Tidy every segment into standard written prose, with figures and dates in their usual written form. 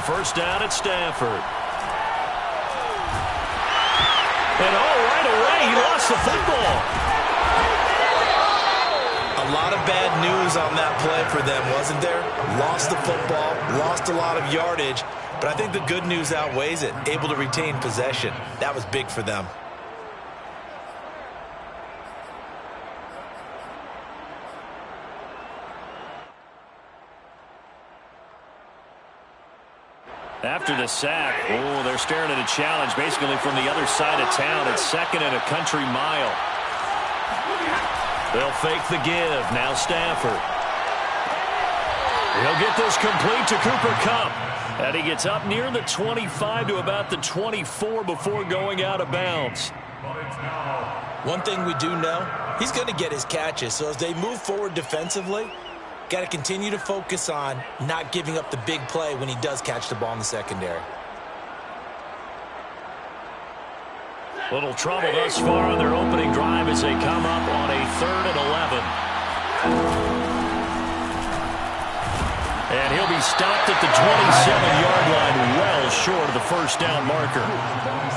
first down at Stanford. And right away, he lost the football. A lot of bad news on that play for them, wasn't there? Lost the football, lost a lot of yardage, but I think the good news outweighs it. Able to retain possession. That was big for them. After the sack, they're staring at a challenge basically from the other side of town. It's 2nd and a country mile. They'll fake the give. Now Stafford. He'll get this complete to Cooper Kupp. And he gets up near the 25 to about the 24 before going out of bounds. One thing we do know, he's going to get his catches. So as they move forward defensively, got to continue to focus on not giving up the big play when he does catch the ball in the secondary. Little trouble thus far on their opening drive as they come up on a 3rd and 11. And he'll be stopped at the 27-yard line, well short of the first down marker.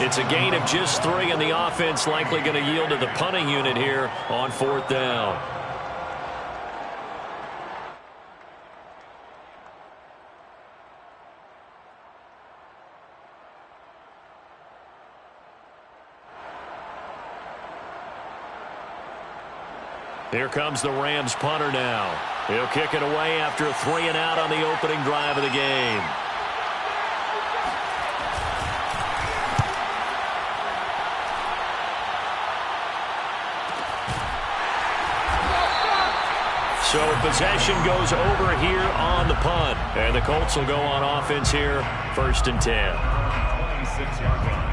It's a gain of just 3, and the offense likely going to yield to the punting unit here on 4th down. Here comes the Rams punter now. He'll kick it away after a 3-and-out on the opening drive of the game. So possession goes over here on the punt. And the Colts will go on offense here, 1st and 10. 26-yard line.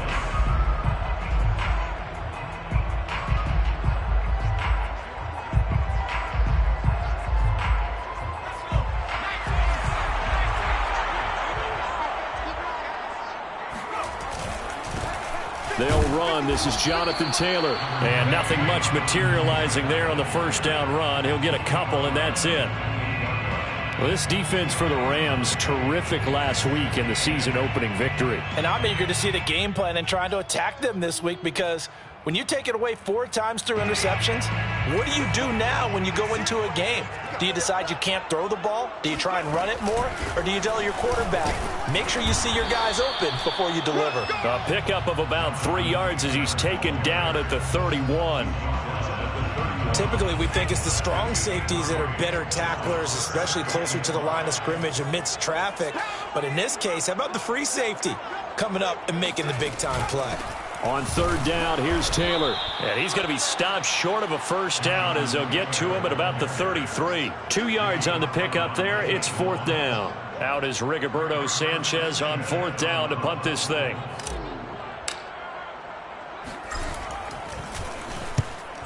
They'll run. This is Jonathan Taylor. And nothing much materializing there on the first down run. He'll get a couple, and that's it. Well, this defense for the Rams, terrific last week in the season-opening victory. And I'm eager to see the game plan and trying to attack them this week, because when you take it away 4 times through interceptions, what do you do now when you go into a game? Do you decide you can't throw the ball? Do you try and run it more? Or do you tell your quarterback, make sure you see your guys open before you deliver? A pickup of about 3 yards as he's taken down at the 31. Typically, we think it's the strong safeties that are better tacklers, especially closer to the line of scrimmage amidst traffic. But in this case, how about the free safety coming up and making the big-time play? On 3rd down, here's Taylor. And he's going to be stopped short of a first down as they'll get to him at about the 33. 2 yards on the pickup there. It's 4th down. Out is Rigoberto Sanchez on 4th down to punt this thing.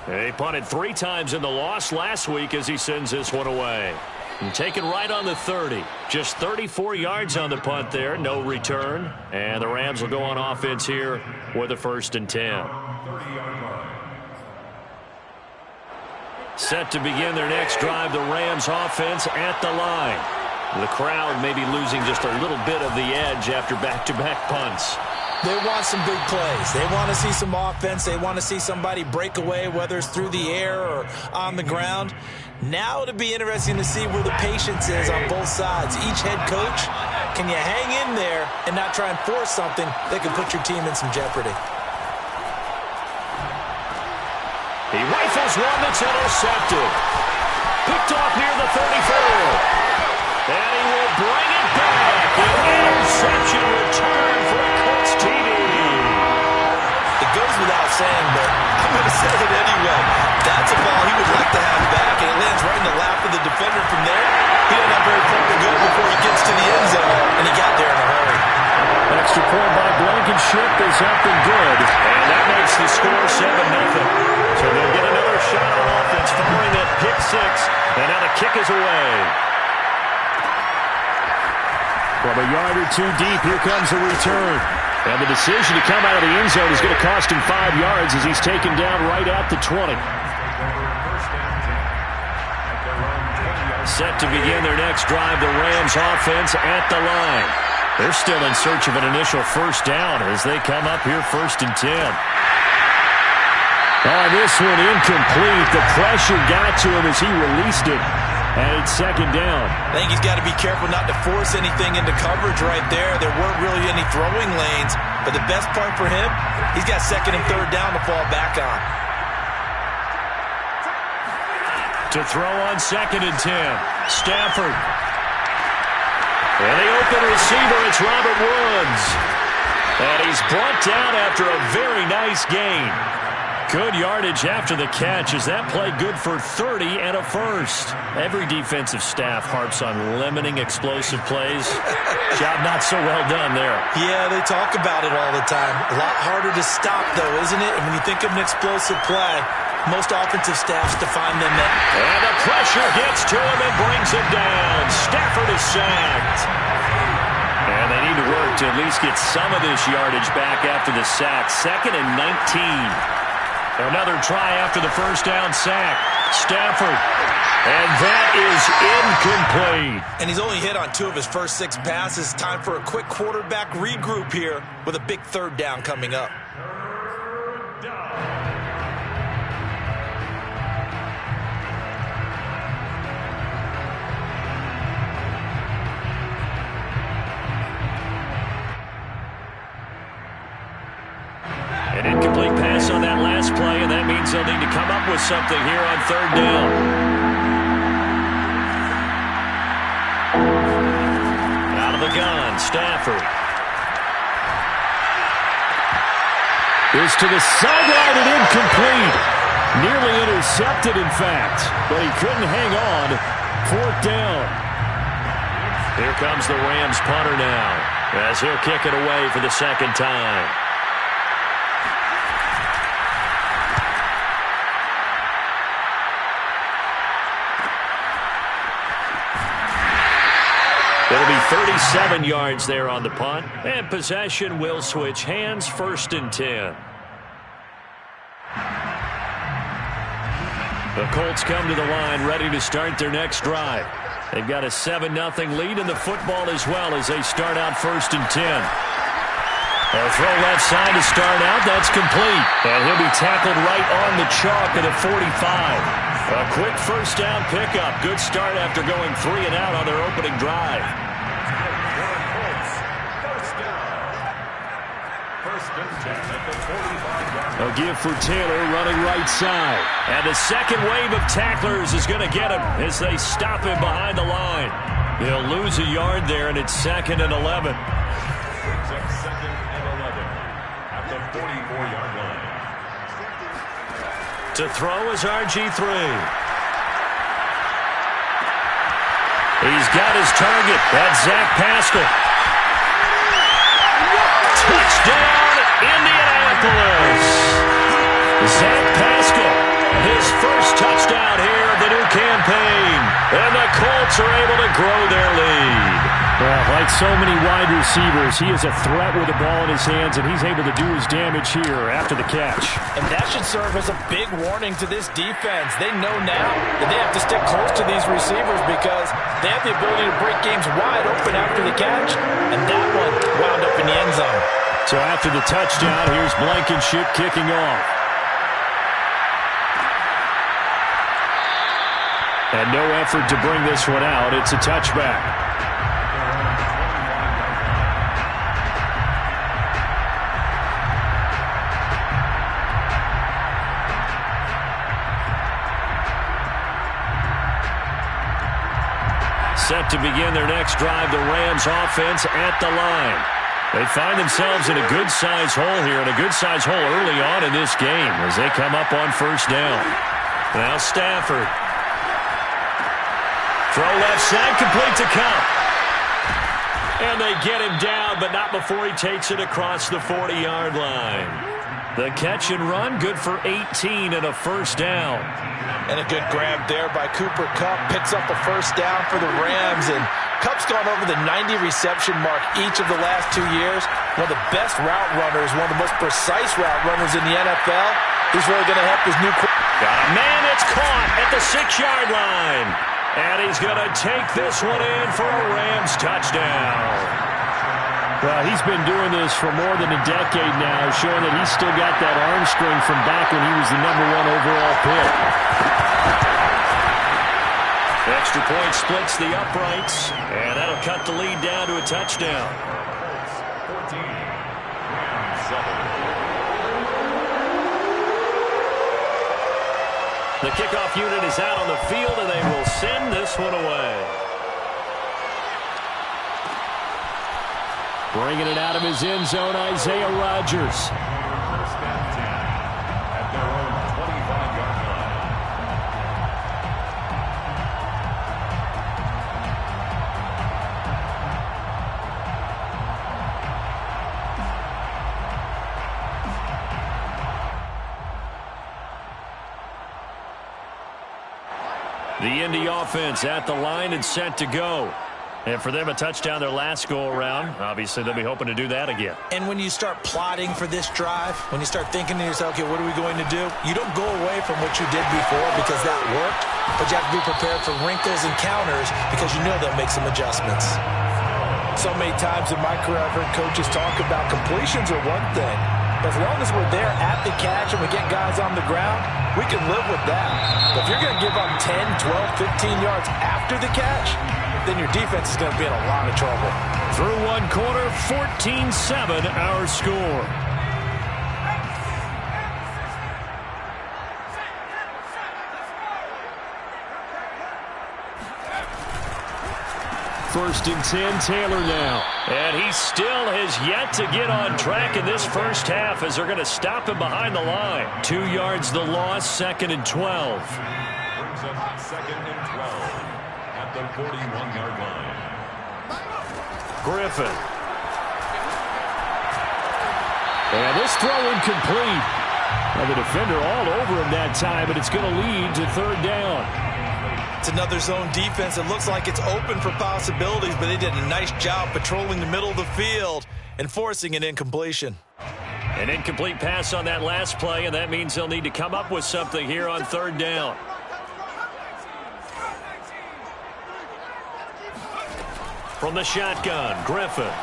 He punted 3 times in the loss last week as he sends this one away. And taken right on the 30. Just 34 yards on the punt there. No return. And the Rams will go on offense here with a 1st and 10. Set to begin their next drive, the Rams offense at the line. The crowd may be losing just a little bit of the edge after back-to-back punts. They want some big plays. They want to see some offense. They want to see somebody break away, whether it's through the air or on the ground. Now it'll be interesting to see where the patience is on both sides. Each head coach, can you hang in there and not try and force something that can put your team in some jeopardy? He rifles one that's intercepted. Picked off near the 34. And he will bring it back. An interception return for Colts TD. It goes without saying, but I'm going to say it anyway. That's a ball he would like to have back, and it lands right in the lap of the defender from there. He doesn't have very far to go before he gets to the end zone, and he got there in a hurry. Extra point by Blankenship is up and good, and that makes the score 7-0. So they'll get another shot on offense following that pick 6, and now the kick is away. From a yard or 2 deep, here comes the return. And the decision to come out of the end zone is going to cost him 5 yards as he's taken down right at the 20. Set to begin their next drive, the Rams offense at the line. They're still in search of an initial first down as they come up here 1st and 10. Oh, this one incomplete. The pressure got to him as he released it. And it's 2nd down. I think he's got to be careful not to force anything into coverage right there. There weren't really any throwing lanes. But the best part for him, he's got 2nd and 3rd down to fall back on. To throw on 2nd and 10. Stafford. And the open receiver, it's Robert Woods. And he's brought down after a very nice gain. Good yardage after the catch as that play good for 30 and a first. Every defensive staff harps on limiting explosive plays. Job not so well done there. Yeah, they talk about it all the time. A lot harder to stop, though, isn't it? And when you think of an explosive play, most offensive staffs define them that. And the pressure gets to him and brings him down. Stafford is sacked. And they need to work to at least get some of this yardage back after the sack. 2nd and 19. Another try after the first down sack. Stafford. And that is incomplete. And he's only hit on 2 of his first 6 passes. Time for a quick quarterback regroup here with a big 3rd down coming up. An incomplete pass on that last play, and that means they'll need to come up with something here on 3rd down. Out of the gun, Stafford. Is to the sideline and incomplete. Nearly intercepted, in fact, but he couldn't hang on. 4th down. Here comes the Rams punter now, as he'll kick it away for the 2nd time. It'll be 37 yards there on the punt, and possession will switch hands. 1st and 10. The Colts come to the line ready to start their next drive. They've got a 7-0 lead in the football as well as they start out 1st and 10. They'll throw left side to start out. That's complete. And he'll be tackled right on the chalk at the 45. A quick first down pickup. Good start after going 3 and out on their opening drive. A give for Taylor running right side. And the second wave of tacklers is going to get him as they stop him behind the line. He'll lose a yard there, and it's 2nd and 11. At the 44-yard line. To throw is RG3. He's got his target. That's Zach Pascal. Touchdown, Indianapolis. Zach Pascal, his first touchdown here of the new campaign. And the Colts are able to grow their lead. Well, like so many wide receivers, he is a threat with the ball in his hands, and he's able to do his damage here after the catch. And that should serve as a big warning to this defense. They know now that they have to stick close to these receivers because they have the ability to break games wide open after the catch, and that one wound up in the end zone. So after the touchdown, here's Blankenship kicking off. And no effort to bring this one out. It's a touchback. Set to begin their next drive, the Rams offense at the line. They find themselves in a good-sized hole here, and a good-sized hole early on in this game as they come up on 1st down. Now Stafford. Throw left side, complete to Cup. And they get him down, but not before he takes it across the 40-yard line. The catch and run, good for 18 and a first down. And a good grab there by Cooper Kupp. Picks up a first down for the Rams. And Kupp's gone over the 90 reception mark each of the last 2 years. One of the best route runners, one of the most precise route runners in the NFL. He's really going to help his new quarterback. Got a man that's caught at the 6-yard line. And he's going to take this one in for a Rams touchdown. Well, he's been doing this for more than a decade now, showing that he's still got that arm strength from back when he was the #1 overall pick. Extra point splits the uprights, and that'll cut the lead down to a touchdown. 14-7. The kickoff unit is out on the field, and they will send this one away. Bringing it out of his end zone, Isaiah Rodgers. First and 10 at their own 25-yard line. The Indy offense at the line and set to go. And for them, a touchdown their last go-around. Obviously, they'll be hoping to do that again. And when you start plotting for this drive, when you start thinking to yourself, okay, what are we going to do? You don't go away from what you did before because that worked, but you have to be prepared for wrinkles and counters because you know they'll make some adjustments. So many times in my career, I've heard coaches talk about completions are one thing. But as long as we're there at the catch and we get guys on the ground, we can live with that. But if you're going to give up 10, 12, 15 yards after the catch, then your defense is going to be in a lot of trouble. Through one quarter, 14-7 our score. First and 10, Taylor now. And he still has yet to get on track in this first half as they're going to stop him behind the line. 2 yards the loss, 2nd and 12. Brings up 2nd and 12 at the 41-yard line. Griffin. And this throw incomplete. Well, the defender all over him that time, but it's going to lead to 3rd down. It's another zone defense. It looks like it's open for possibilities, but they did a nice job patrolling the middle of the field and forcing an incompletion. An incomplete pass on that last play, and that means they'll need to come up with something here on 3rd down. From the shotgun, Griffin.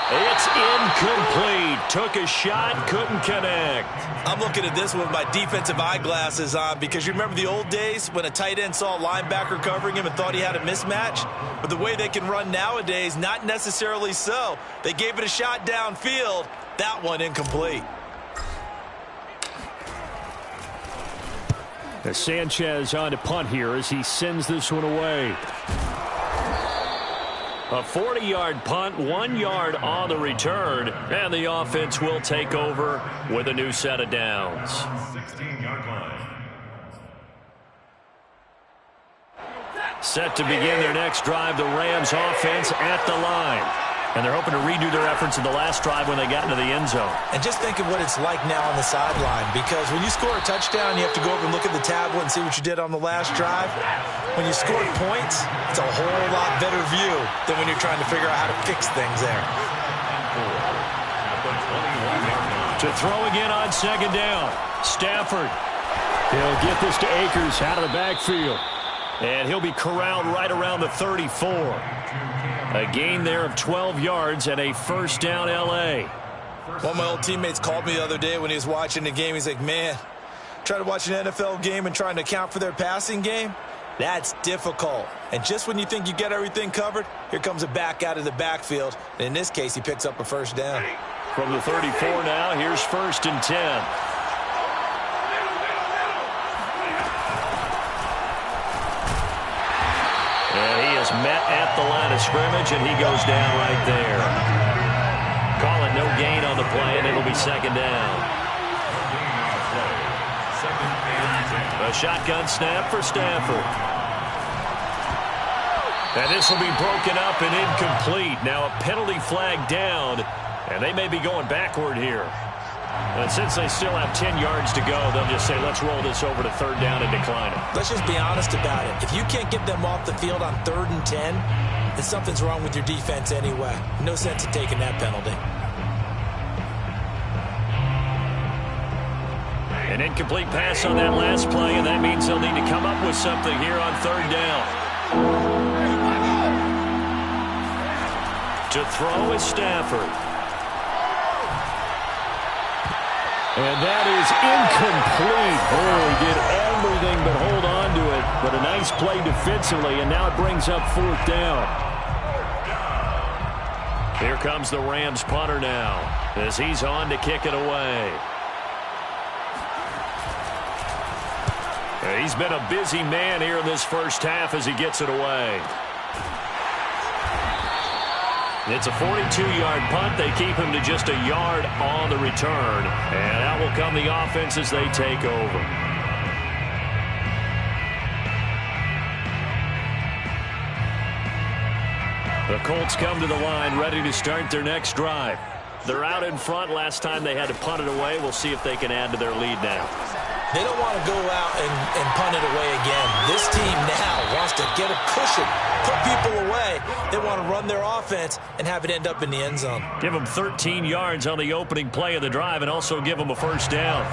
It's incomplete. Took a shot, couldn't connect. I'm looking at this with my defensive eyeglasses on because you remember the old days when a tight end saw a linebacker covering him and thought he had a mismatch? But the way they can run nowadays, not necessarily so. They gave it a shot downfield. That one incomplete. Sanchez on to punt here as he sends this one away. A 40-yard punt, 1 yard on the return, and the offense will take over with a new set of downs. 16-yard line. Set to begin their next drive, the Rams offense at the line. And they're hoping to redo their efforts in the last drive when they got into the end zone. And just think of what it's like now on the sideline, because when you score a touchdown, you have to go over and look at the tablet and see what you did on the last drive. When you scored points, it's a whole lot better view than when you're trying to figure out how to fix things there. To throw again on 2nd down, Stafford. He'll get this to Akers out of the backfield. And he'll be corralled right around the 34. A gain there of 12 yards and a 1st down L.A. One of my old teammates called me the other day when he was watching the game. He's like, man, try to watch an NFL game and trying to account for their passing game? That's difficult. And just when you think you get everything covered, here comes a back out of the backfield. And in this case, he picks up a 1st down. From the 34 now, here's 1st and 10. And he is met at the line of scrimmage, and he goes down right there. Call it no gain on the play, and it'll be 2nd down. A shotgun snap for Stafford. And this will be broken up and incomplete. Now a penalty flag down, and they may be going backward here. And since they still have 10 yards to go, they'll just say, let's roll this over to 3rd down and decline it. Let's just be honest about it. If you can't get them off the field on 3rd and 10, then something's wrong with your defense anyway. No sense in taking that penalty. An incomplete pass on that last play, and that means they'll need to come up with something here on 3rd down. To throw is Stafford. And that is incomplete. Oh, he did everything but hold on to it. But a nice play defensively, and now it brings up 4th down. Here comes the Rams punter now as he's on to kick it away. He's been a busy man here in this first half as he gets it away. It's a 42-yard punt. They keep him to just a yard on the return. And out will come the offense as they take over. The Colts come to the line ready to start their next drive. They're out in front. Last time they had to punt it away. We'll see if they can add to their lead now. They don't want to go out and punt it away again. This team now wants to get a cushion, put people away. They want to run their offense and have it end up in the end zone. Give them 13 yards on the opening play of the drive and also give them a first down.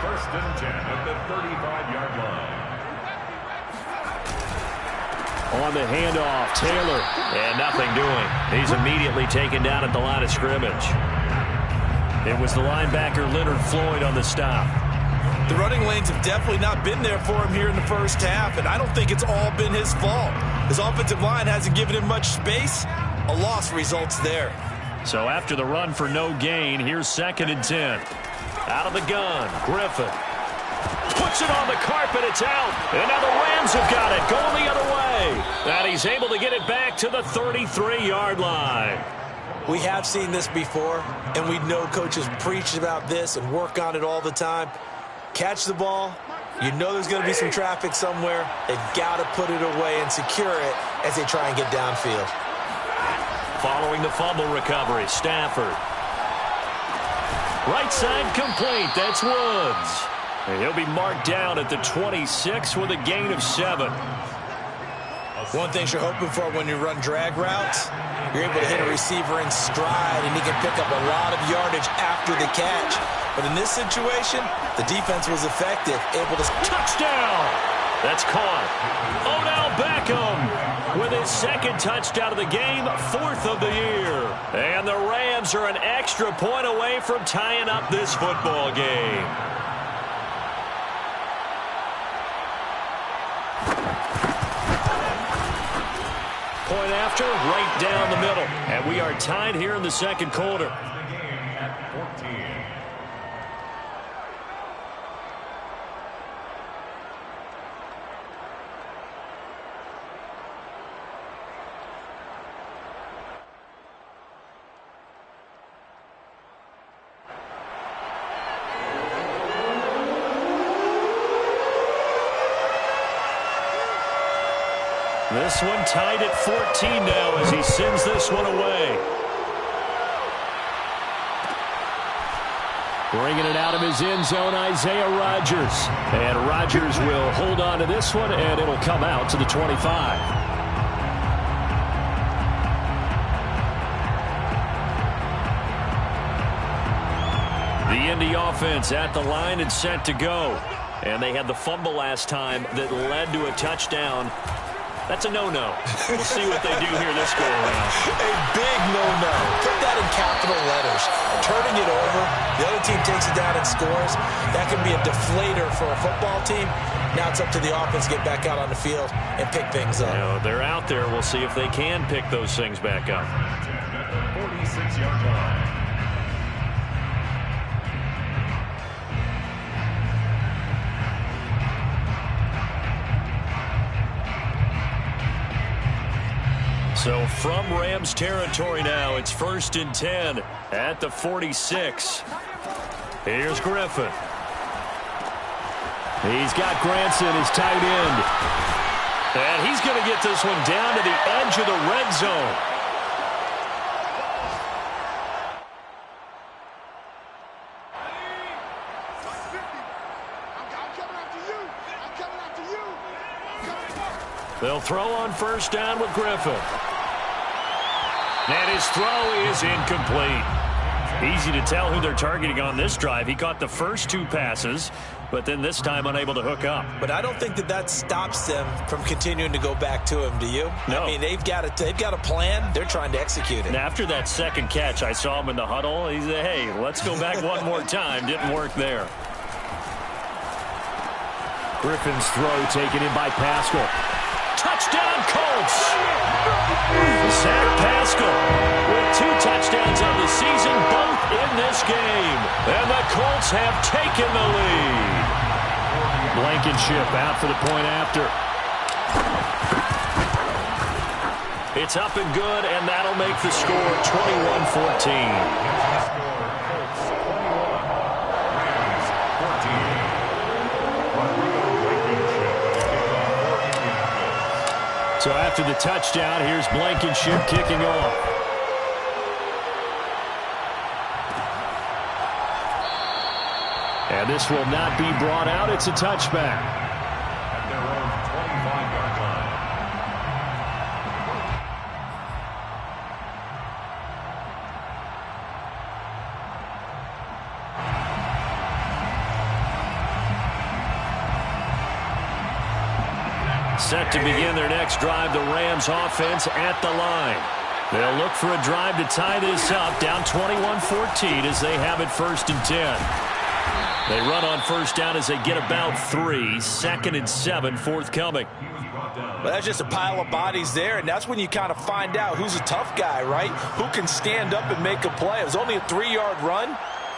1st and 10 at the 35-yard line. On the handoff, Taylor. And nothing doing. He's immediately taken down at the line of scrimmage. It was the linebacker Leonard Floyd on the stop. The running lanes have definitely not been there for him here in the first half, and I don't think it's all been his fault. His offensive line hasn't given him much space. A loss results there. So after the run for no gain, here's 2nd and 10. Out of the gun, Griffin. Puts it on the carpet, it's out. And now the Rams have got it, going the other way. And he's able to get it back to the 33-yard line. We have seen this before, and we know coaches preach about this and work on it all the time. Catch the ball. You know there's going to be some traffic somewhere. They've got to put it away and secure it as they try and get downfield. Following the fumble recovery, Stafford. Right side complete. That's Woods. And he'll be marked down at the 26 with a gain of 7. One thing you're hoping for when you run drag routes, you're able to hit a receiver in stride, and he can pick up a lot of yardage after the catch. But in this situation, the defense was effective, able to... Touchdown! That's caught. Odell Beckham with his 2nd touchdown of the game, 4th of the year. And the Rams are an extra point away from tying up this football game. Point after, right down the middle. And we are tied here in the 2nd quarter. The game at 14. This one tied at 14 now as he sends this one away. Bringing it out of his end zone, Isaiah Rodgers. And Rodgers will hold on to this one, and it'll come out to the 25. The Indy offense at the line and set to go. And they had the fumble last time that led to a touchdown. That's a no-no. We'll see what they do here this go-around. A big no-no. Put that in capital letters. Turning it over, the other team takes it down and scores. That can be a deflator for a football team. Now it's up to the offense to get back out on the field and pick things up. You know, they're out there. We'll see if they can pick those things back up. 46-yard line. So from Rams territory now, it's 1st and 10 at the 46. Here's Griffin. He's got Granson, his tight end. And he's going to get this one down to the edge of the red zone. They'll throw on 1st down with Griffin. And his throw is incomplete. Easy to tell who they're targeting on this drive. He caught the first 2 passes, but then this time unable to hook up. But I don't think that stops them from continuing to go back to him, do you? No. I mean, they've got a plan. They're trying to execute it. And after that second catch, I saw him in the huddle. He said, hey, let's go back one more time. Didn't work there. Griffin's throw taken in by Pascal. Touchdown, Colts! Zach Pascal with 2 touchdowns on the season, both in this game. And the Colts have taken the lead. Blankenship out for the point after. It's up and good, and that'll make the score 21-14. So after the touchdown, here's Blankenship kicking off. And this will not be brought out. It's a touchback. At their own 25-yard line. Set to begin their next drive, the Rams offense at the line. They'll look for a drive to tie this up, down 21-14 as they have it 1st and 10. They run on first down as they get about 3. 2nd and 7 forthcoming. Well, that's just a pile of bodies there, and that's when you kind of find out who's a tough guy, right? Who can stand up and make a play. It was only a 3-yard run,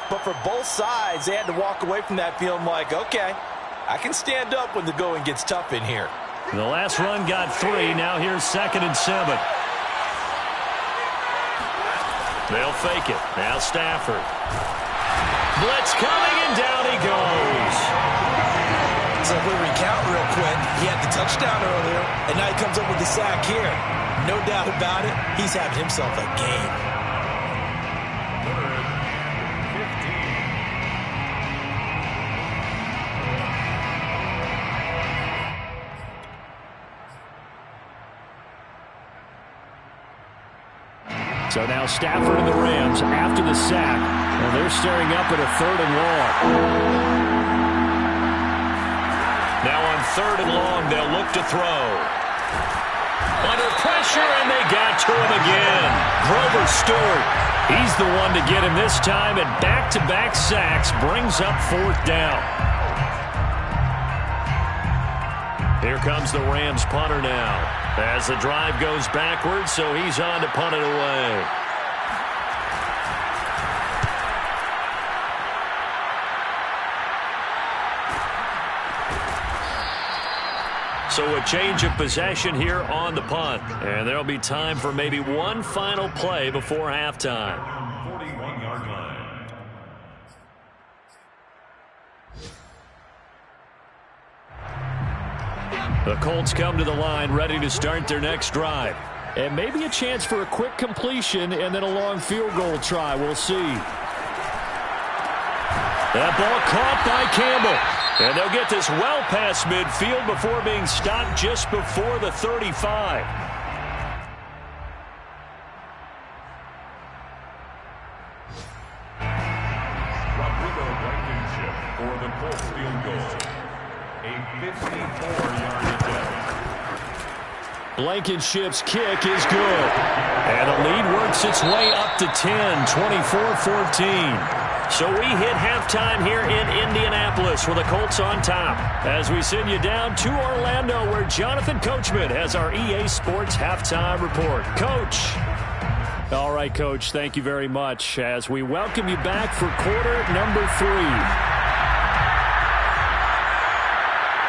but for both sides, they had to walk away from that feeling like, okay, I can stand up when the going gets tough in here. The last run got 3. Now here's 2nd and 7. They'll fake it. Now Stafford. Blitz coming, and down he goes. So if we recount real quick, he had the touchdown earlier, and now he comes up with the sack here. No doubt about it, he's having himself a game. 15. So now Stafford and the Rams after the sack, and they're staring up at a 3rd and long. Now on 3rd and long, they'll look to throw. Under pressure, and they got to him again. Grover Stewart, he's the one to get him this time, and back-to-back sacks brings up 4th down. Here comes the Rams punter now, as the drive goes backwards, so he's on to punt it away. So a change of possession here on the punt. And there'll be time for maybe one final play before halftime. 41-yard line. The Colts come to the line ready to start their next drive. And maybe a chance for a quick completion and then a long field goal try. We'll see. That ball caught by Campbell. And they'll get this well past midfield before being stopped just before the 35. Rodrigo Blankenship for the Colts field goal. A 54-yard attempt. Blankenship's kick is good. And the lead works its way up to 10, 24-14. So we hit halftime here in Indianapolis with the Colts on top as we send you down to Orlando where Jonathan Coachman has our EA Sports halftime report. Coach. All right, Coach, thank you very much as we welcome you back for quarter number 3.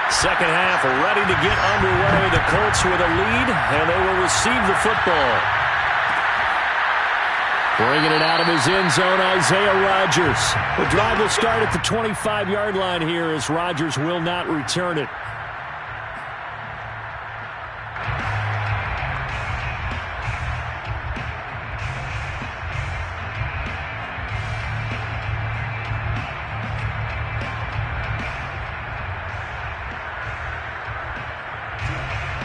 Second half ready to get underway. The Colts with a lead, and they will receive the football. Bringing it out of his end zone, Isaiah Rodgers. The drive will start at the 25-yard line here as Rodgers will not return it.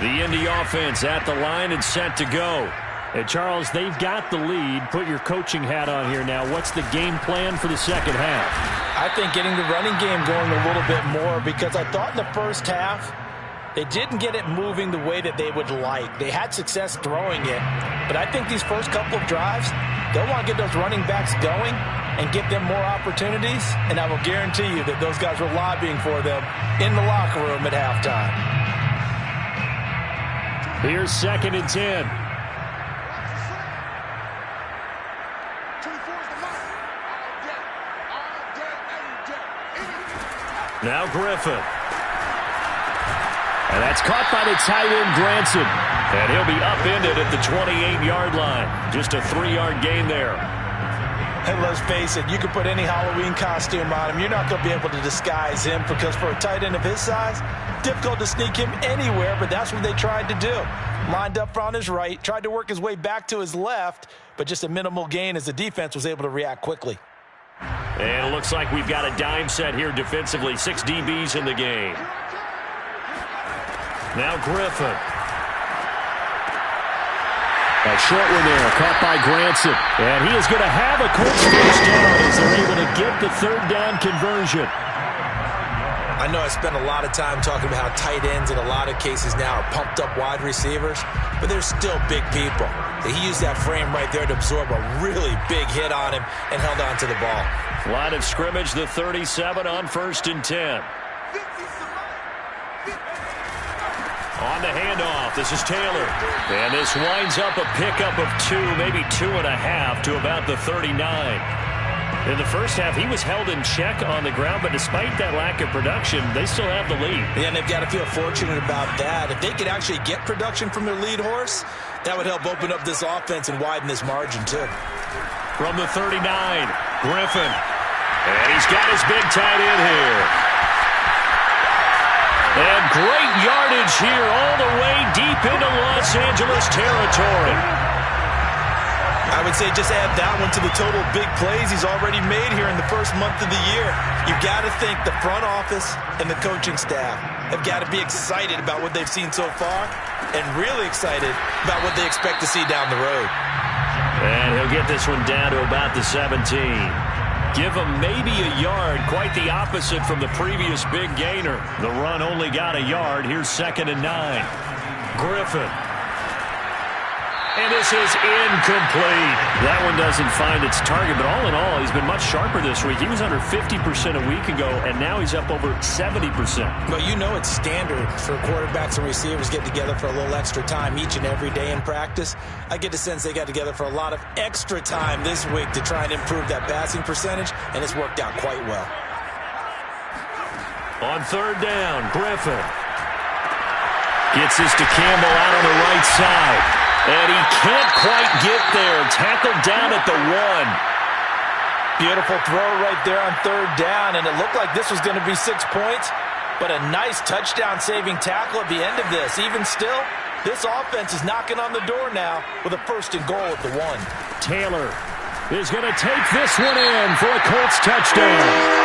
The Indy offense at the line and set to go. And Charles, they've got the lead. Put your coaching hat on here now. What's the game plan for the second half? I think getting the running game going a little bit more, because I thought in the first half they didn't get it moving the way that they would like. They had success throwing it, but I think these first couple of drives, they'll want to get those running backs going and give them more opportunities, and I will guarantee you that those guys were lobbying for them in the locker room at halftime. Here's 2nd and 10. Now Griffin. And that's caught by the tight end, Granson. And he'll be upended at the 28-yard line. Just a 3-yard gain there. And let's face it, you can put any Halloween costume on him. You're not going to be able to disguise him, because for a tight end of his size, difficult to sneak him anywhere, but that's what they tried to do. Lined up on his right, tried to work his way back to his left, but just a minimal gain as the defense was able to react quickly. And it looks like we've got a dime set here defensively. 6 DBs in the game. Now Griffin. A short one there, caught by Granson. And he is going to have a Colts first down as they're able to get the 3rd down conversion. I know I spent a lot of time talking about how tight ends in a lot of cases now are pumped up wide receivers, but they're still big people. He used that frame right there to absorb a really big hit on him and held on to the ball. Line of scrimmage, the 37 on 1st and 10. On the handoff, this is Taylor. And this winds up a pickup of 2, maybe 2.5 to about the 39. In the first half, he was held in check on the ground, but despite that lack of production, they still have the lead. Yeah, and they've got to feel fortunate about that. If they could actually get production from their lead horse, that would help open up this offense and widen this margin, too. From the 39, Griffin. And he's got his big tight end here. And great yardage here all the way deep into Los Angeles territory. I would say just add that one to the total big plays he's already made here in the first month of the year. You've got to think the front office and the coaching staff have got to be excited about what they've seen so far and really excited about what they expect to see down the road. And he'll get this one down to about the 17. Give him maybe a yard, quite the opposite from the previous big gainer. The run only got a yard. Here's 2nd and 9. Griffin. And this is incomplete. That one doesn't find its target, but all in all, he's been much sharper this week. He was under 50% a week ago, and now he's up over 70%. Well, you know it's standard for quarterbacks and receivers get together for a little extra time each and every day in practice. I get the sense they got together for a lot of extra time this week to try and improve that passing percentage, and it's worked out quite well. On 3rd down, Griffin. Gets this to Campbell out on the right side. And he can't quite get there. Tackled down at the 1. Beautiful throw right there on 3rd down, and it looked like this was going to be 6 points, but a nice touchdown-saving tackle at the end of this. Even still, this offense is knocking on the door now with a 1st and goal at the 1. Taylor is going to take this one in for a Colts touchdown.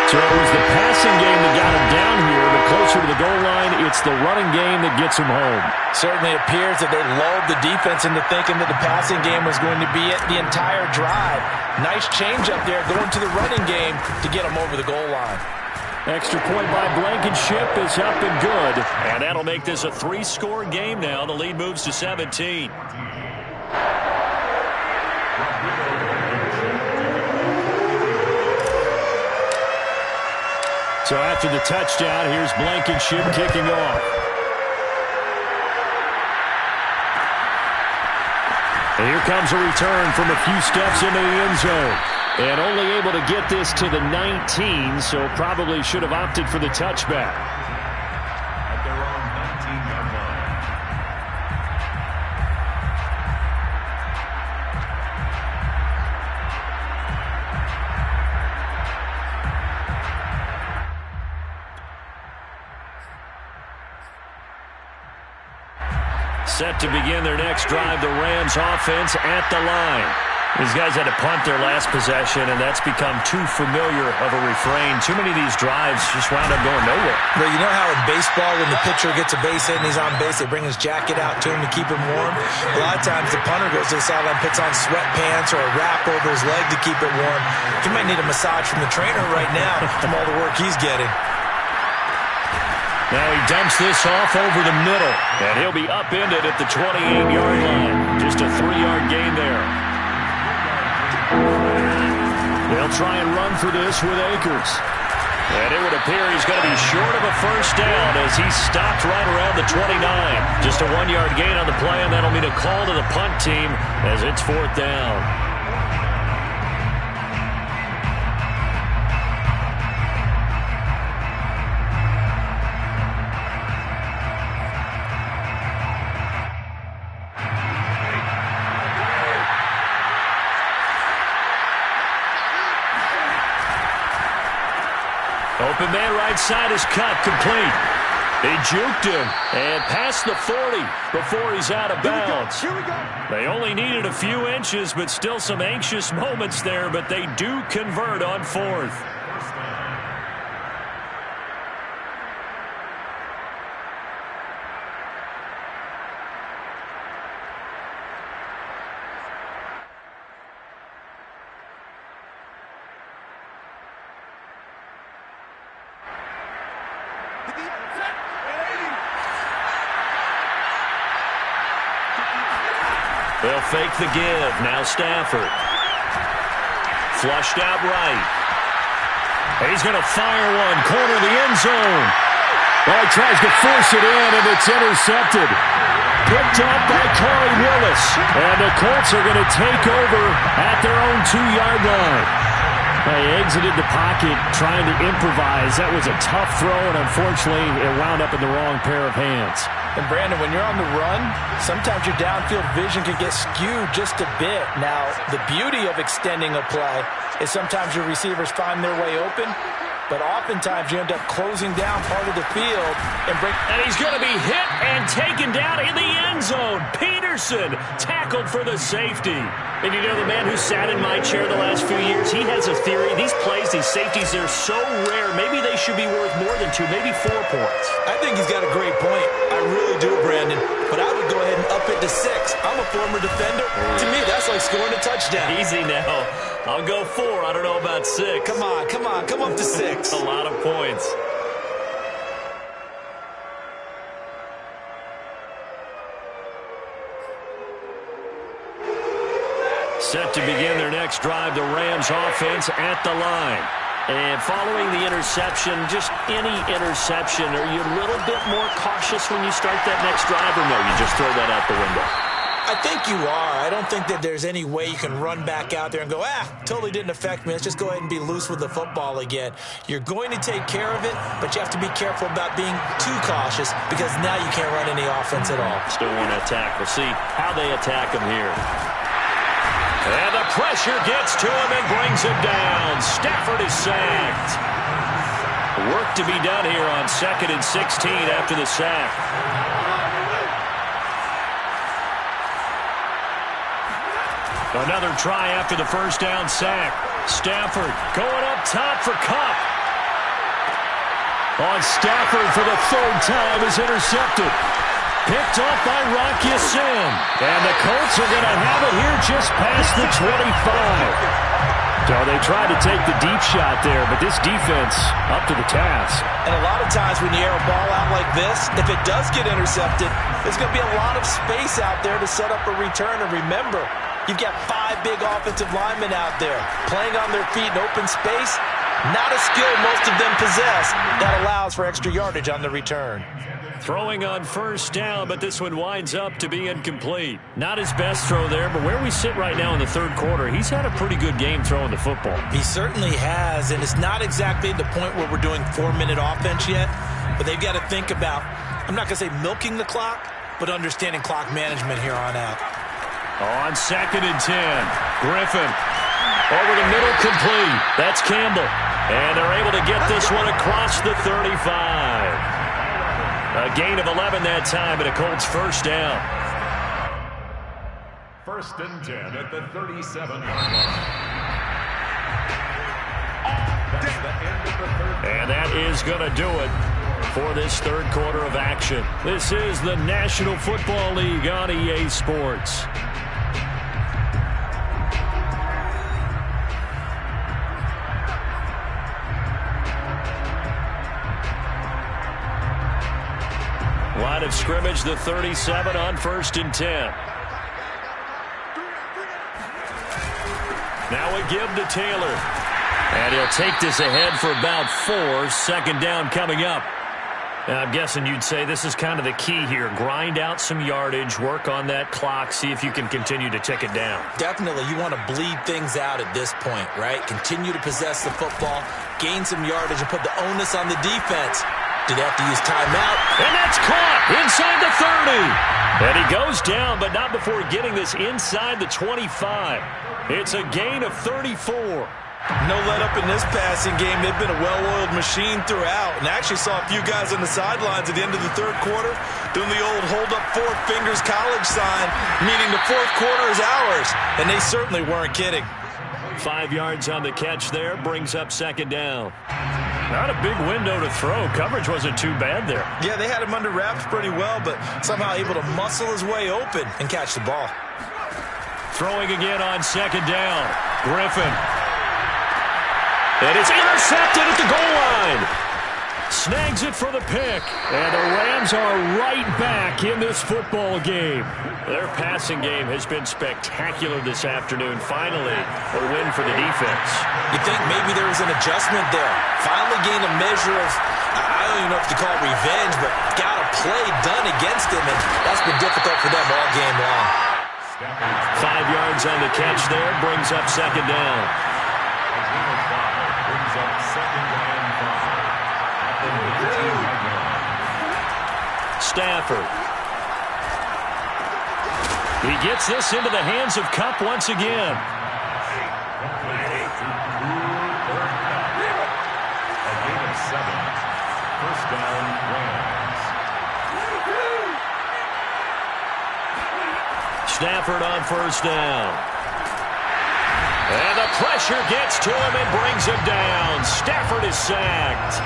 So it was the passing game that got him down here, but closer to the goal line, it's the running game that gets him home. Certainly appears that they lulled the defense into thinking that the passing game was going to be it the entire drive. Nice change up there going to the running game to get him over the goal line. Extra point by Blankenship is up and good. And that'll make this a 3-score game now. The lead moves to 17. So after the touchdown, here's Blankenship kicking off. And here comes a return from a few steps into the end zone. And only able to get this to the 19, so probably should have opted for the touchback. At their own 19-yard line. Set to begin their next drive, the Rams offense at the line. These guys had to punt their last possession, and that's become too familiar of a refrain. Too many of these drives just wound up going nowhere. Well, you know how in baseball, when the pitcher gets a base hit and he's on base, they bring his jacket out to him to keep him warm? A lot of times the punter goes to the sideline, puts on sweatpants or a wrap over his leg to keep it warm. He might need a massage from the trainer right now from all the work he's getting. Now he dumps this off over the middle, and he'll be upended at the 28-yard line. Just a 3-yard gain there. They'll try and run for this with Akers. And it would appear he's going to be short of a first down as he stopped right around the 29. Just a 1-yard gain on the play, and that'll mean a call to the punt team as it's 4th down. Open man right side is cut, complete. They juked him and past the 40 before he's out of bounds. Here we go. They only needed a few inches, but still some anxious moments there, but they do convert on 4th. They'll fake the give. Now Stafford. Flushed out right. He's going to fire one. Corner of the end zone. Well, he tries to force it in, and it's intercepted. Picked up by Corey Willis. And the Colts are going to take over at their own 2-yard line. They exited the pocket trying to improvise. That was a tough throw, and unfortunately, it wound up in the wrong pair of hands. And, Brandon, when you're on the run, sometimes your downfield vision can get skewed just a bit. Now, the beauty of extending a play is sometimes your receivers find their way open, but oftentimes you end up closing down part of the field and break. And he's going to be hit and taken down in the end zone. Peterson tackled for the safety. And you know, the man who sat in my chair the last few years, he has a theory. These plays, these safeties, they're so rare. Maybe they should be worth more than 2, maybe 4 points. I think he's got a great point. I really do, Brandon. But I would go ahead and up it to 6. I'm a former defender. To me, that's like scoring a touchdown. Easy now. I'll go 4. I don't know about 6. Come on. Come up to 6. A lot of points. Set to begin their next drive, the Rams offense at the line. And following the interception, just any interception, are you a little bit more cautious when you start that next drive, or no, you just throw that out the window? I think you are. I don't think that there's any way you can run back out there and go, totally didn't affect me. Let's just go ahead and be loose with the football again. You're going to take care of it, but you have to be careful about being too cautious because now you can't run any offense at all. Still want to attack. We'll see how they attack him here. And the pressure gets to him and brings him down. Stafford is sacked. Work to be done here on 2nd and 16 after the sack. Another try after the first down sack. Stafford going up top for Kupp. On Stafford for the 3rd time is intercepted. Picked off by Rock Ya-Sin. And the Colts are going to have it here just past the 25. So they tried to take the deep shot there, but this defense up to the task. And a lot of times when you air a ball out like this, if it does get intercepted, there's going to be a lot of space out there to set up a return. And remember, you've got 5 big offensive linemen out there playing on their feet in open space. Not a skill most of them possess that allows for extra yardage on the return. Throwing on first down, but this one winds up to be incomplete. Not his best throw there, but where we sit right now in the 3rd quarter, he's had a pretty good game throwing the football. He certainly has, and it's not exactly the point where we're doing 4-minute offense yet, but they've got to think about, I'm not going to say milking the clock, but understanding clock management here on out. On 2nd and 10, Griffin over the middle, complete. That's Campbell, and they're able to get this one across the 35. A gain of 11 that time, and a Colts first down. First and 10 at the 37-yard line. That's the end of the third. And that is going to do it for this third quarter of action. This is the National Football League on EA Sports. Line of scrimmage, the 37 on first and 10. Now a give to Taylor. And he'll take this ahead for about 4. Second down coming up. I'm guessing you'd say this is kind of the key here. Grind out some yardage, work on that clock, see if you can continue to tick it down. Definitely. You want to bleed things out at this point, right? Continue to possess the football, gain some yardage, and put the onus on the defense. Do they have to use timeout? And that's caught inside the 30. And he goes down, but not before getting this inside the 25. It's a gain of 34. No let-up in this passing game. They've been a well-oiled machine throughout. And I actually saw a few guys on the sidelines at the end of the third quarter doing the old hold-up four fingers college sign, meaning the fourth quarter is ours. And they certainly weren't kidding. 5 yards on the catch there, brings up second down. Not a big window to throw. Coverage wasn't too bad there. Yeah, they had him under wraps pretty well, but somehow able to muscle his way open and catch the ball. Throwing again on second down. Griffin. And it's intercepted at the goal line. Snags it for the pick. And the Rams are right back in this football game. Their passing game has been spectacular this afternoon. Finally, a win for the defense. You think maybe there was an adjustment there. Finally gained a measure of, I don't even know if you call it revenge, but got a play done against him, and that's been difficult for them all game long. 5 yards on the catch there, brings up second down. Stafford. He gets this into the hands of Kupp once again. A gain of 7. First down, Rams. Stafford on first down. And the pressure gets to him and brings him down. Stafford is sacked.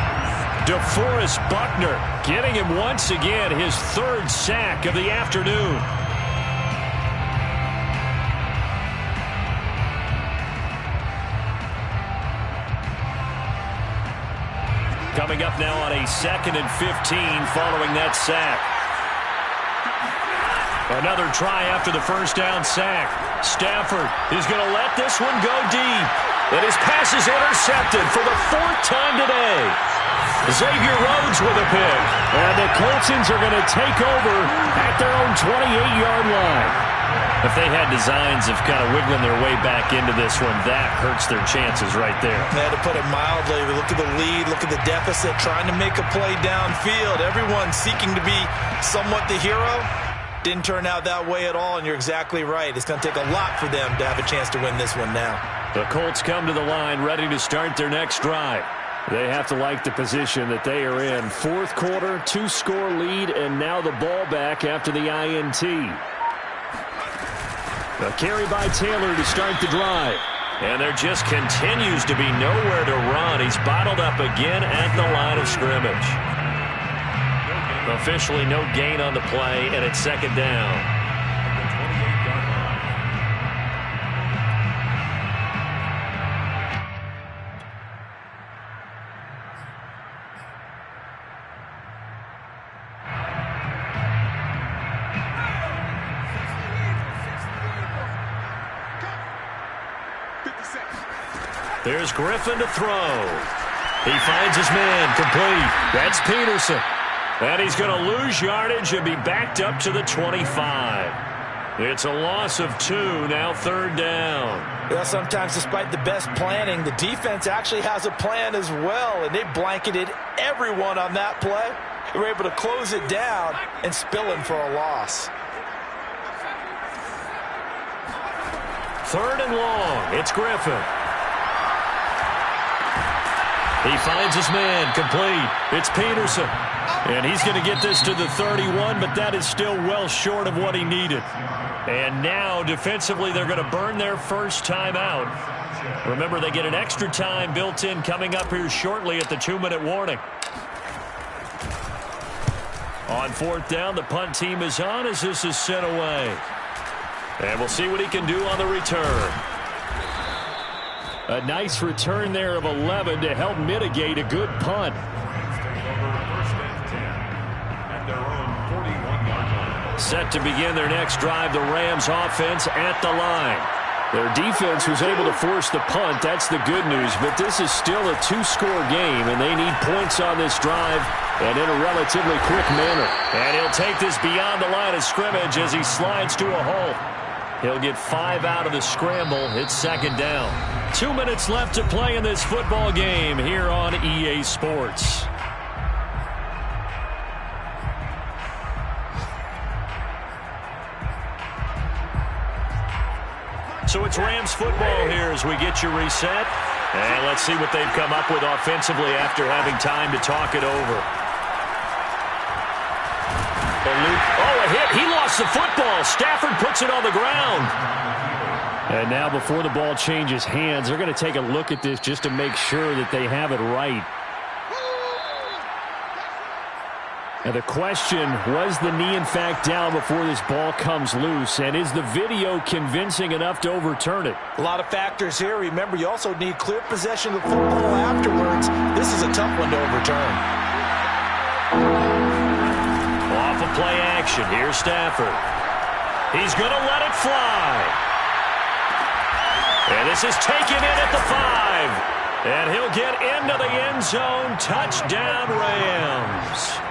DeForest Buckner getting him once again his third sack of the afternoon. Coming up now on a 2nd and 15 following that sack. Another try after the first down sack. Stafford is going to let this one go deep. And his pass is intercepted for the 4th time today. Xavier Rhodes with a pick. And the Coltsons are going to take over at their own 28-yard line. If they had designs of kind of wiggling their way back into this one, that hurts their chances right there. They had to put it mildly. Look at the lead, look at the deficit, trying to make a play downfield. Everyone seeking to be somewhat the hero. Didn't turn out that way at all, and you're exactly right. It's going to take a lot for them to have a chance to win this one now. The Colts come to the line ready to start their next drive. They have to like the position that they are in. Fourth quarter, 2-score lead, and now the ball back after the INT. A carry by Taylor to start the drive. And there just continues to be nowhere to run. He's bottled up again at the line of scrimmage. Officially no gain on the play, and it's second down. There's Griffin to throw. He finds his man complete. That's Peterson. And he's going to lose yardage and be backed up to the 25. It's a loss of 2, now third down. Well, sometimes despite the best planning, the defense actually has a plan as well, and they blanketed everyone on that play. They were able to close it down and spill in for a loss. Third and long. It's Griffin. He finds his man complete. It's Peterson. And he's going to get this to the 31, but that is still well short of what he needed. And now, defensively, they're going to burn their first time out. Remember, they get an extra time built in coming up here shortly at the 2-minute warning. On fourth down, the punt team is on as this is sent away. And we'll see what he can do on the return. A nice return there of 11 to help mitigate a good punt. Set to begin their next drive, the Rams offense at the line. Their defense was able to force the punt. That's the good news. But this is still a two-score game, and they need points on this drive and in a relatively quick manner. And he'll take this beyond the line of scrimmage as he slides to a halt. He'll get 5 out of the scramble. It's second down. 2 minutes left to play in this football game here on EA Sports. So it's Rams football here as we get you reset. And let's see what they've come up with offensively after having time to talk it over. Oh, a hit. He lost the football. Stafford puts it on the ground. And now before the ball changes hands, they're going to take a look at this just to make sure that they have it right. And the question, was the knee in fact down before this ball comes loose? And is the video convincing enough to overturn it? A lot of factors here. Remember, you also need clear possession of the football afterwards. This is a tough one to overturn. Off of play action. Here's Stafford. He's going to let it fly. And this is taken in at the 5. And he'll get into the end zone. Touchdown, Rams.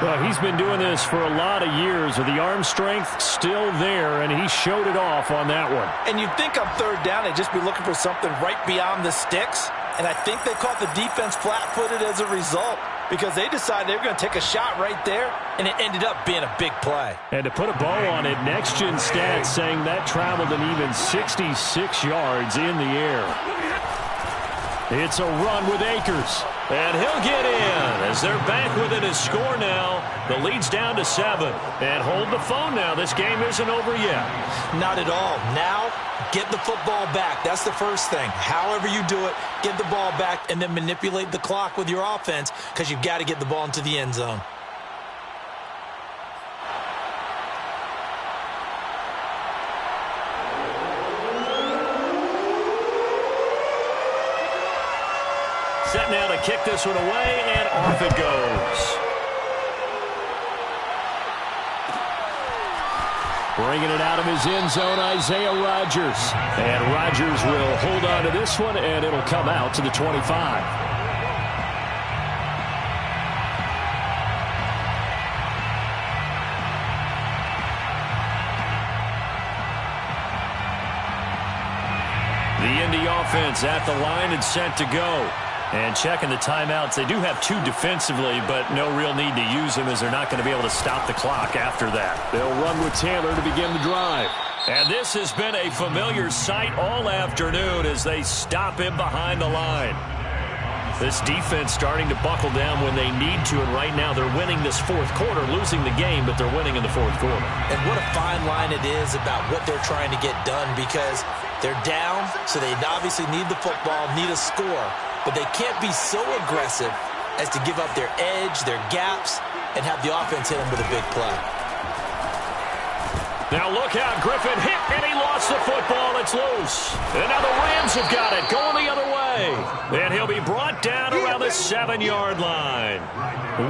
Well, he's been doing this for a lot of years with the arm strength still there, and he showed it off on that one. And you'd think on third down they'd just be looking for something right beyond the sticks. And I think they caught the defense flat-footed as a result because they decided they were going to take a shot right there, and it ended up being a big play. And to put a bow on it, next-gen stats saying that traveled an even 66 yards in the air. It's a run with Akers. And he'll get in as they're back within a score now. The lead's down to 7. And hold the phone now. This game isn't over yet. Not at all. Now, get the football back. That's the first thing. However you do it, get the ball back and then manipulate the clock with your offense because you've got to get the ball into the end zone. Set now to kick this one away, and off it goes. Bringing it out of his end zone, Isaiah Rodgers. And Rodgers will hold on to this one, and it'll come out to the 25. The Indy offense at the line and set to go. And checking the timeouts. They do have 2 defensively, but no real need to use them as they're not going to be able to stop the clock after that. They'll run with Taylor to begin the drive. And this has been a familiar sight all afternoon as they stop him behind the line. This defense starting to buckle down when they need to, and right now they're winning this fourth quarter, losing the game, but they're winning in the fourth quarter. And what a fine line it is about what they're trying to get done because they're down, so they obviously need the football, need a score. But they can't be so aggressive as to give up their edge, their gaps, and have the offense hit them with a big play. Now look out, Griffin hit, and he lost the football. It's loose. And now the Rams have got it, going the other way. And he'll be brought down around the 7-yard line.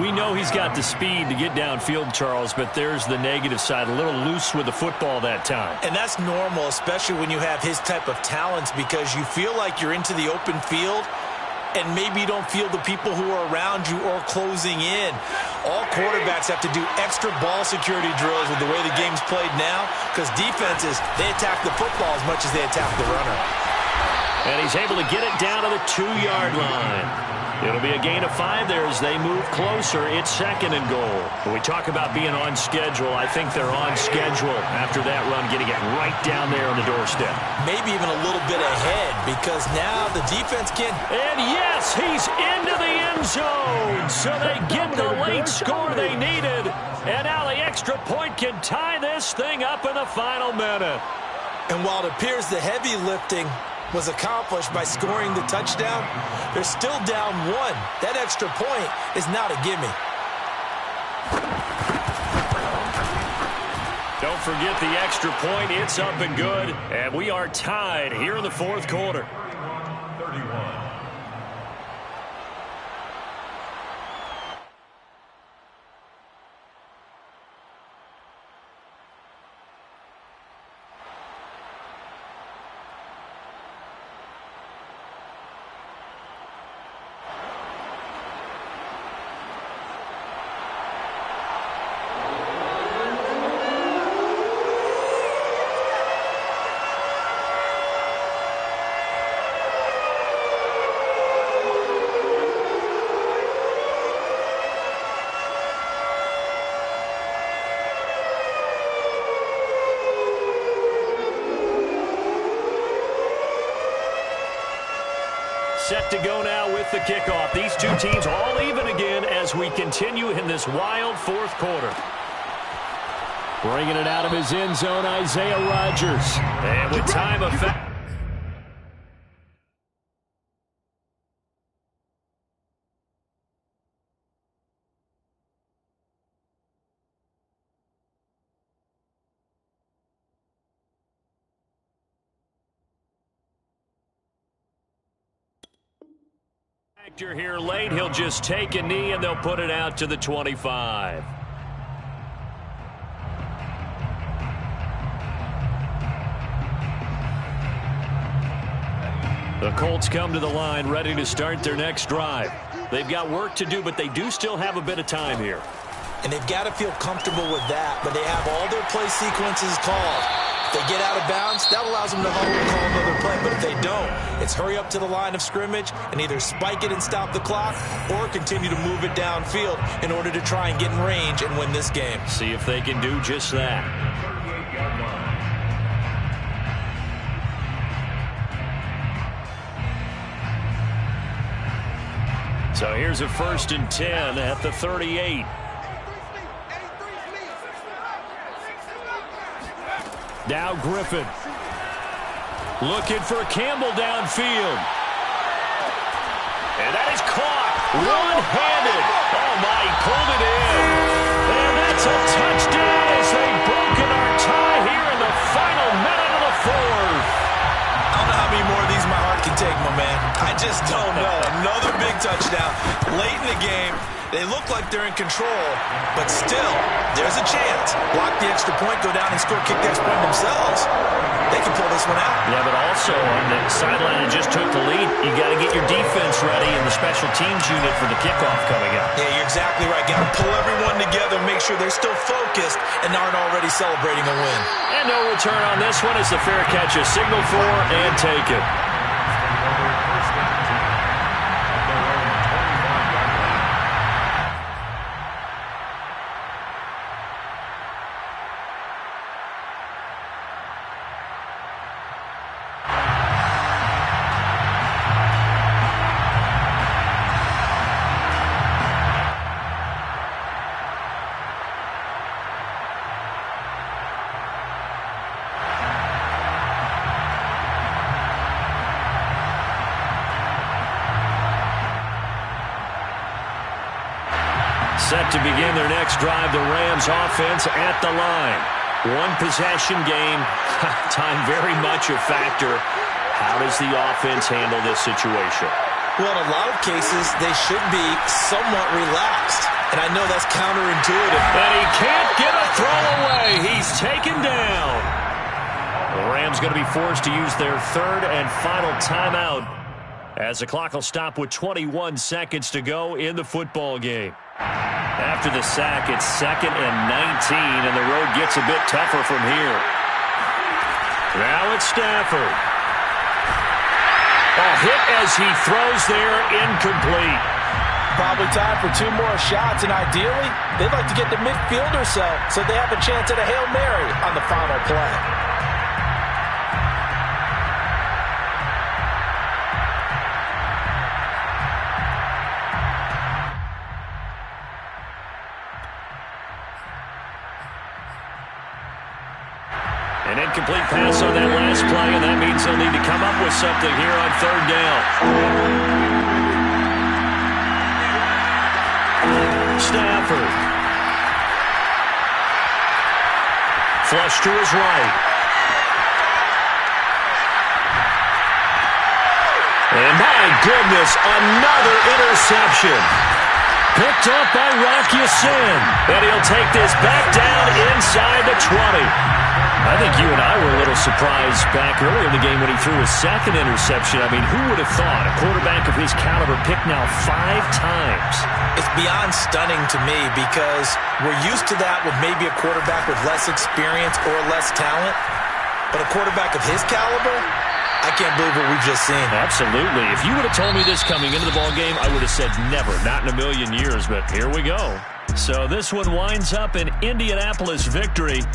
We know he's got the speed to get downfield, Charles, but there's the negative side, a little loose with the football that time. And that's normal, especially when you have his type of talents, because you feel like you're into the open field, and maybe you don't feel the people who are around you or closing in. All quarterbacks have to do extra ball security drills with the way the game's played now because defenses, they attack the football as much as they attack the runner. And he's able to get it down to the 2-yard line. It'll be a gain of 5 there as they move closer. It's 2nd and goal. When we talk about being on schedule, I think they're on schedule after that run, getting it right down there on the doorstep. Maybe even a little bit ahead because now the defense can. And yes, he's into the end zone. So they get the late score they needed. And now the extra point can tie this thing up in the final minute. And while it appears the heavy lifting was accomplished by scoring the touchdown, they're still down 1. That extra point is not a gimme. Don't forget the extra point. It's up and good. And we are tied here in the 4th quarter. 31. Set to go now with the kickoff. These two teams all even again as we continue in this wild 4th quarter. Bringing it out of his end zone, Isaiah Rodgers. And with time effect. Here late, he'll just take a knee and they'll put it out to the 25. The Colts come to the line ready to start their next drive. They've got work to do, but they do still have a bit of time here. And they've got to feel comfortable with that, but they have all their play sequences called. If they get out of bounds, that allows them to huddle and call another play. But if they don't, it's hurry up to the line of scrimmage and either spike it and stop the clock or continue to move it downfield in order to try and get in range and win this game. See if they can do just that. So here's a 1st and 10 at the 38. Now Griffin. Looking for Campbell downfield. And that is caught. One-handed. Oh, my, he pulled it in. And that's a touchdown as they've broken our tie here in the final minute of the 4th. I don't know how many more of these my heart can take, my man. I just don't know. Another big touchdown late in the game. They look like they're in control, but still, there's a chance. Block the extra point, go down and score, kick the extra point themselves. They can pull this one out. Yeah, but also on the sideline that just took the lead, you got to get your defense ready and the special teams unit for the kickoff coming up. Yeah, you're exactly right. Got to pull everyone together, make sure they're still focused and aren't already celebrating a win. And no return on this one as the fair catch is signaled for and taken. Set to begin their next drive, the Rams offense at the line. One possession game, time very much a factor. How does the offense handle this situation? Well, in a lot of cases, they should be somewhat relaxed. And I know that's counterintuitive. And he can't get a throw away. He's taken down. The Rams going to be forced to use their 3rd and final timeout as the clock will stop with 21 seconds to go in the football game. After the sack, it's 2nd and 19, and the road gets a bit tougher from here. Now it's Stafford. A hit as he throws there, incomplete. Probably time for 2 more shots, and ideally, they'd like to get the midfield or so they have a chance at a Hail Mary on the final play. An incomplete pass on that last play, and that means they'll need to come up with something here on 3rd down. Stafford. Flush to his right. And my goodness, another interception. Picked up by Rock Ya-Sin. And he'll take this back down inside the 20. I think you and I were a little surprised back earlier in the game when he threw his 2nd interception. I mean, who would have thought a quarterback of his caliber picked now 5 times? It's beyond stunning to me because we're used to that with maybe a quarterback with less experience or less talent. But a quarterback of his caliber, I can't believe what we've just seen. Absolutely. If you would have told me this coming into the ballgame, I would have said never, not in a million years. But here we go. So this one winds up an Indianapolis victory.